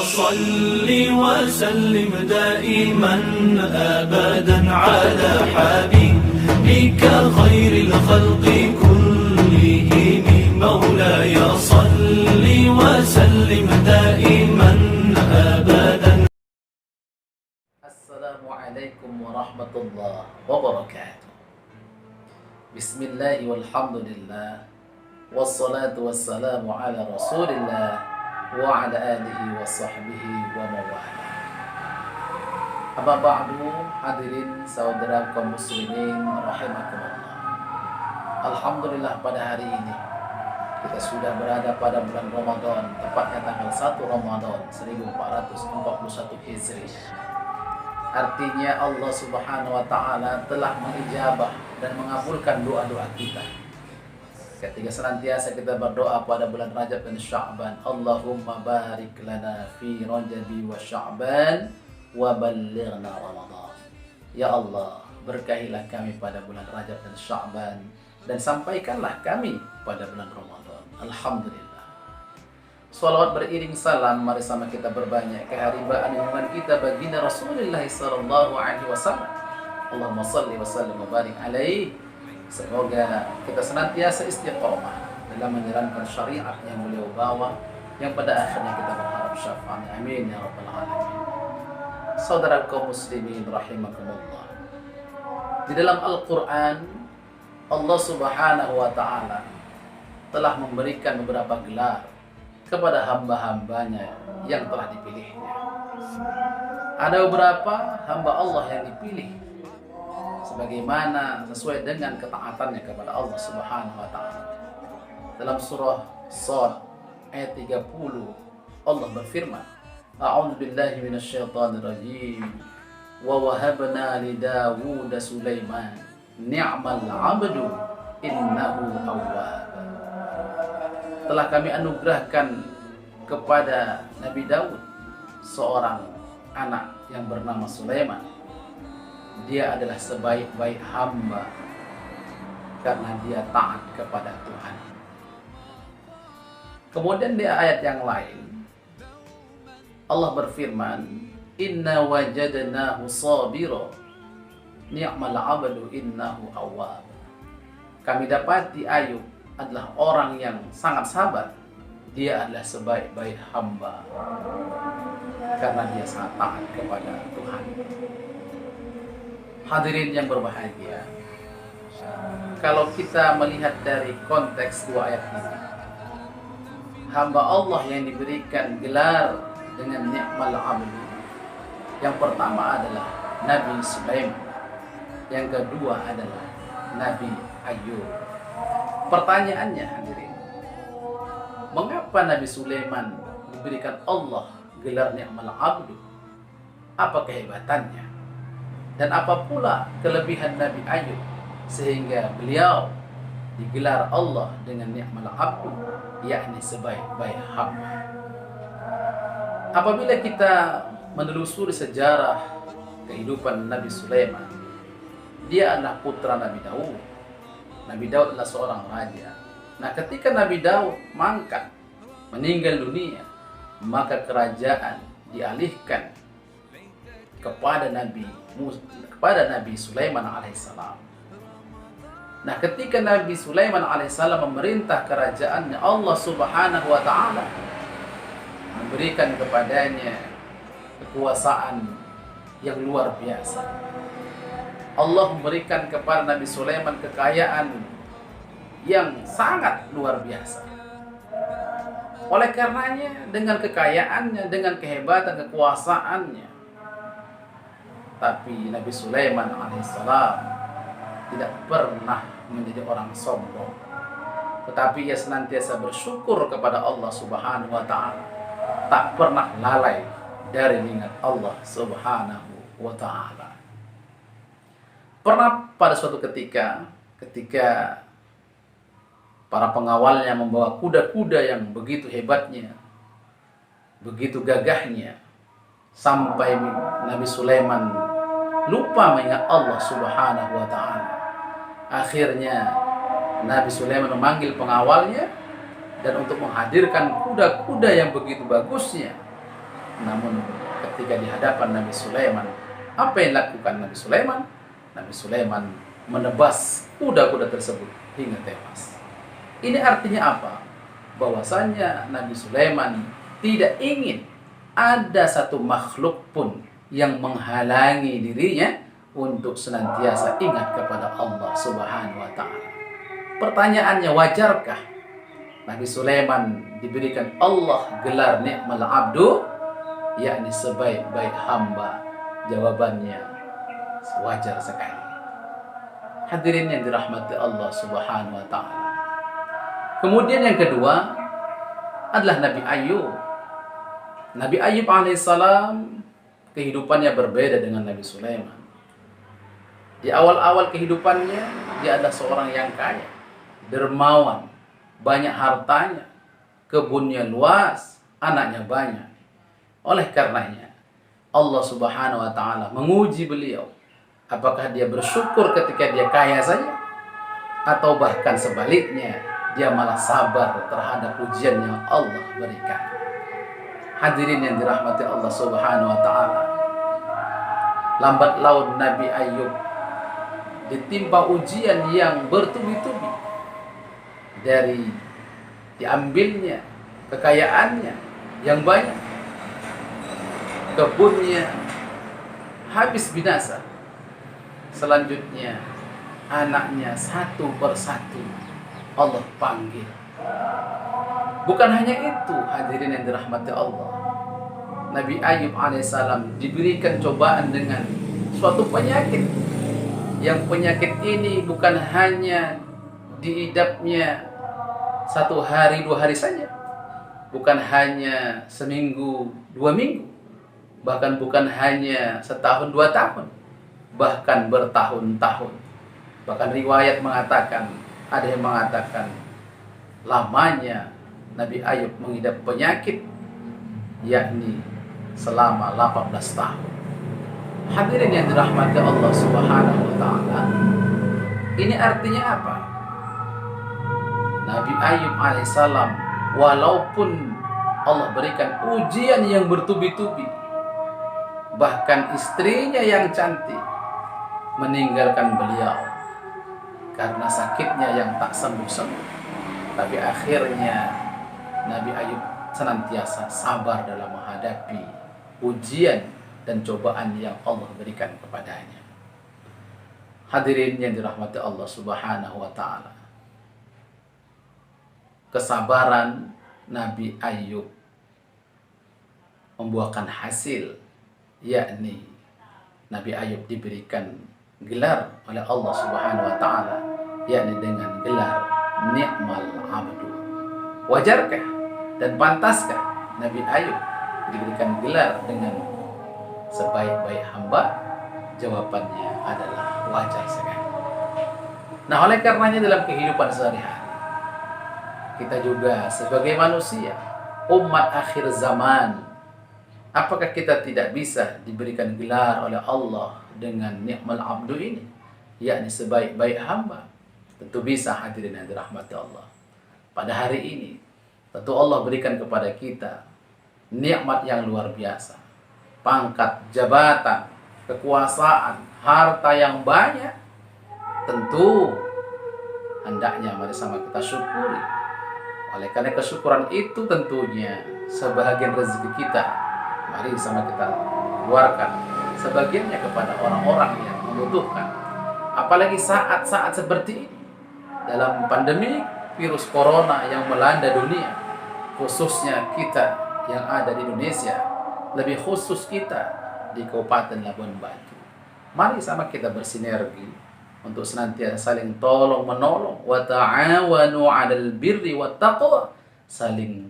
صل وسلم دائما أبدا على حبيبك خير الخلق كلهم مولاي صل وسلم دائما أبدا. السلام عليكم ورحمة الله وبركاته. بسم الله والحمد لله والصلاة والسلام على رسول الله وعلى آله وصحبه ومواlah. Amma ba'du, hadirin saudara kaum muslimin rahimakumullah. Alhamdulillah pada hari ini kita sudah berada pada bulan Ramadan, tepatnya tanggal 1 Ramadan 1441 Hijriah. Artinya Allah Subhanahu wa taala telah mengijabah dan mengabulkan doa-doa kita. Ketika senantiasa kita berdoa pada bulan Rajab dan Sya'ban, Allahumma barik lana fi Rajabi wa Sya'ban wa ballighna Ramadan. Ya Allah, berkahilah kami pada bulan Rajab dan Sya'ban dan sampaikanlah kami pada bulan Ramadan. Alhamdulillah. Salawat beriring salam, mari sama kita berbanyak keharibaan junjungan kita baginda Rasulullah sallallahu alaihi wasallam. Allahumma salli wa sallim wa barik alaihi. Semoga kita senantiasa istiqomah dalam menjalankan syariat yang beliau bawa, yang pada akhirnya kita berharap syafaatnya. Amin ya rabbal alamin. Saudara kaum muslimin rahimakumullah. Di dalam Al-Qur'an Allah Subhanahu wa taala telah memberikan beberapa gelar kepada hamba-hambanya yang telah dipilihnya. Ada beberapa hamba Allah yang dipilih sebagaimana sesuai dengan ketaatannya kepada Allah Subhanahu wa taala. Dalam surah Shad ayat 30 Allah berfirman, A'udzu billahi minasyaitonir rajim. Wa wahabna li Dawud Sulaiman ni'mal 'abdu innahu awwab. Telah kami anugerahkan kepada Nabi Daud seorang anak yang bernama Sulaiman. Dia adalah sebaik-baik hamba karena dia taat kepada Tuhan. Kemudian di ayat yang lain Allah berfirman, Inna wajadnahu sabira ni'mal 'abdu innahu awwab. Kami dapati Ayub adalah orang yang sangat sabar. Dia adalah sebaik-baik hamba karena dia sangat taat kepada Tuhan. Hadirin yang berbahagia, kalau kita melihat dari konteks dua ayat ini, hamba Allah yang diberikan gelar dengan ni'mal 'abdu, yang pertama adalah Nabi Sulaiman, yang kedua adalah Nabi Ayub. Pertanyaannya hadirin, mengapa Nabi Sulaiman diberikan Allah gelar ni'mal 'abdu? Apa kehebatannya? Dan apa pula kelebihan Nabi Ayub sehingga beliau digelar Allah dengan ni'mal 'abdu, yakni sebaik-baik hamba? Apabila kita menelusuri sejarah kehidupan Nabi Sulaiman, dia adalah putra Nabi Daud. Nabi Daud adalah seorang raja. Nah, ketika Nabi Daud mangkat, meninggal dunia, maka kerajaan dialihkan kepada Nabi Sulaiman alaihissalam. Nah, ketika Nabi Sulaiman alaihissalam memerintah kerajaannya, Allah Subhanahu wa taala memberikan kepadanya kekuasaan yang luar biasa. Allah memberikan kepada Nabi Sulaiman kekayaan yang sangat luar biasa. Oleh karenanya, dengan kekayaannya, dengan kehebatan kekuasaannya, tapi Nabi Sulaiman alaihissalam tidak pernah menjadi orang sombong, tetapi ia senantiasa bersyukur kepada Allah Subhanahu wa taala, tak pernah lalai dari ingat Allah Subhanahu wa taala. Pernah pada suatu ketika para pengawalnya membawa kuda-kuda yang begitu hebatnya, begitu gagahnya, sampai Nabi Sulaiman lupa mengingat Allah Subhanahu wa taala. Akhirnya Nabi Sulaiman memanggil pengawalnya dan untuk menghadirkan kuda-kuda yang begitu bagusnya, Namun ketika di hadapan Nabi Sulaiman, apa yang dilakukan Nabi Sulaiman? Nabi Sulaiman menebas kuda-kuda tersebut hingga tewas. Ini artinya apa? Bahwasanya Nabi Sulaiman tidak ingin ada satu makhluk pun yang menghalangi dirinya untuk senantiasa ingat kepada Allah Subhanahu wa taala. Pertanyaannya, wajarkah Nabi Sulaiman diberikan Allah gelar ni'mal abdu, yakni sebaik-baik hamba? Jawabannya wajar sekali. Hadirin yang dirahmati Allah Subhanahu wa taala. Kemudian yang kedua adalah Nabi Ayub. Nabi Ayub alaihissalam kehidupannya berbeda dengan Nabi Sulaiman. Di awal-awal kehidupannya dia adalah seorang yang kaya, dermawan, banyak hartanya, kebunnya luas, anaknya banyak. Oleh karenanya Allah Subhanahu wa taala menguji beliau. Apakah dia bersyukur ketika dia kaya saja, atau bahkan sebaliknya dia malah sabar terhadap ujian yang Allah berikan. Hadirin yang dirahmati Allah Subhanahu wa taala, lambat laun Nabi Ayub ditimpa ujian yang bertubi-tubi, dari diambilnya kekayaannya yang banyak, kebunnya habis binasa, selanjutnya anaknya satu persatu Allah panggil. Bukan hanya itu, hadirin yang dirahmati Allah, Nabi Ayub alaihissalam diberikan cobaan dengan suatu penyakit. Yang penyakit ini bukan hanya diidapnya 1 hari 2 hari saja, bukan hanya seminggu 2 minggu, bahkan bukan hanya setahun 2 tahun, bahkan bertahun-tahun. Bahkan riwayat mengatakan, ada yang mengatakan lamanya Nabi Ayub mengidap penyakit yakni selama 18 tahun. Hadirin yang dirahmati Allah Subhanahu wa taala, ini artinya apa? Nabi Ayub alaihissalam walaupun Allah berikan ujian yang bertubi-tubi, bahkan istrinya yang cantik meninggalkan beliau karena sakitnya yang tak sembuh-sembuh, tapi akhirnya Nabi Ayub senantiasa sabar dalam menghadapi ujian dan cobaan yang Allah berikan kepadanya. Hadirin yang dirahmati Allah Subhanahu wa taala, kesabaran Nabi Ayub membuahkan hasil, yakni Nabi Ayub diberikan gelar oleh Allah Subhanahu wa taala, yakni dengan gelar ni'mal abdu. Wajarkah dan pantaskah Nabi Ayub diberikan gelar dengan sebaik-baik hamba? Jawabannya adalah wajar sekali. Nah, oleh karenanya dalam kehidupan sehari-hari, kita juga sebagai manusia, umat akhir zaman, apakah kita tidak bisa diberikan gelar oleh Allah dengan ni'mal abdu ini, yakni sebaik-baik hamba? Tentu bisa, hadirin yang dirahmati Allah. Pada hari ini tentu Allah berikan kepada kita nikmat yang luar biasa, pangkat, jabatan, kekuasaan, harta yang banyak. Tentu hendaknya mari sama kita syukuri. Oleh karena kesyukuran itu tentunya sebahagian rezeki kita mari sama kita keluarkan sebagiannya kepada orang-orang yang membutuhkan. Apalagi saat-saat seperti ini, dalam pandemi virus corona yang melanda dunia, khususnya kita yang ada di Indonesia, lebih khusus kita di Kabupaten Labuan Batu. Mari sama kita bersinergi untuk senantiasa saling tolong menolong, wa ta'awanu 'alal birri wat taqwa, saling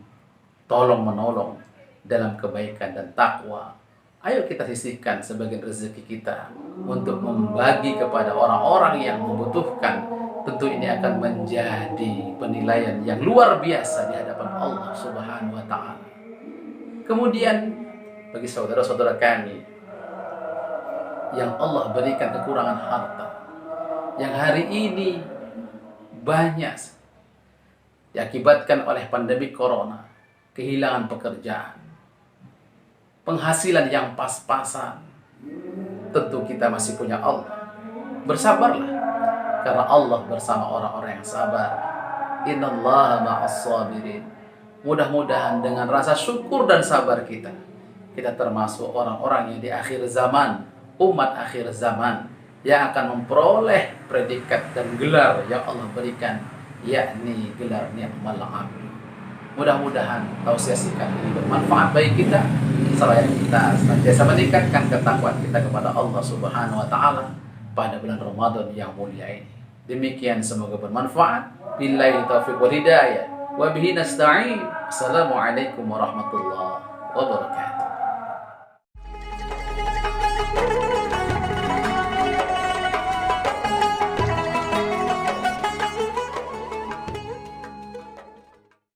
tolong menolong dalam kebaikan dan takwa. Ayo kita sisihkan sebagian rezeki kita untuk membagi kepada orang-orang yang membutuhkan. Tentu ini akan menjadi penilaian yang luar biasa di hadapan Allah Subhanahu wa taala. Kemudian bagi saudara-saudara kami yang Allah berikan kekurangan harta, yang hari ini banyak diakibatkan oleh pandemi corona, kehilangan pekerjaan, penghasilan yang pas-pasan, tentu kita masih punya Allah. Bersabarlah, karena Allah bersama orang-orang yang sabar. Innallaha ma'as sabirin. Mudah-mudahan dengan rasa syukur dan sabar kita termasuk orang-orang yang di akhir zaman, umat akhir zaman, yang akan memperoleh predikat dan gelar yang Allah berikan, yakni gelar ni'mal abd. Mudah-mudahan tausiah singkat ini bermanfaat bagi kita, seraya kita senantiasa meningkatkan ketakwaan kita kepada Allah Subhanahu wa taala pada bulan Ramadan yang mulia ini. Demikian, semoga bermanfaat. Billahi taufiq wal hidayah wa bihi nasta'in. Assalamualaikum warahmatullahi wabarakatuh.